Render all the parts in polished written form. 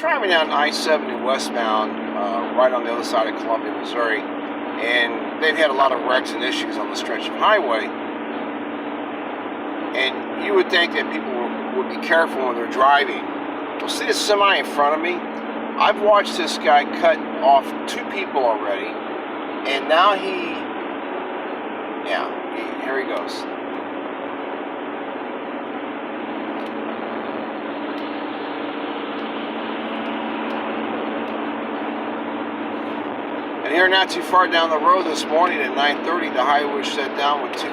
driving down I-70 westbound, right on the other side of Columbia, Missouri, and they've had a lot of wrecks and issues on the stretch of highway. And you would think that people would be careful when they're driving. Well, see the semi in front of me? I've watched this guy cut off 2 people already, and now here he goes. And here, not too far down the road this morning at 9:30, the highway was shut down with 2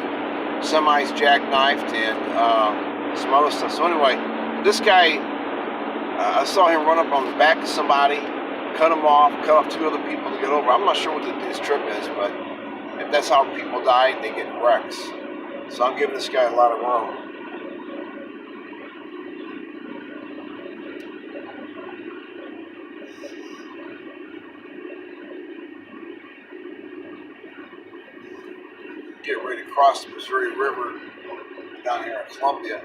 semis jackknifed and some other stuff. So anyway, this guy, I saw him run up on the back of somebody, cut him off, cut off 2 other people to get over. I'm not sure what his trip is, but if that's how people die, they get wrecks. So I'm giving this guy a lot of room. Get ready to cross the Missouri River down here in Columbia.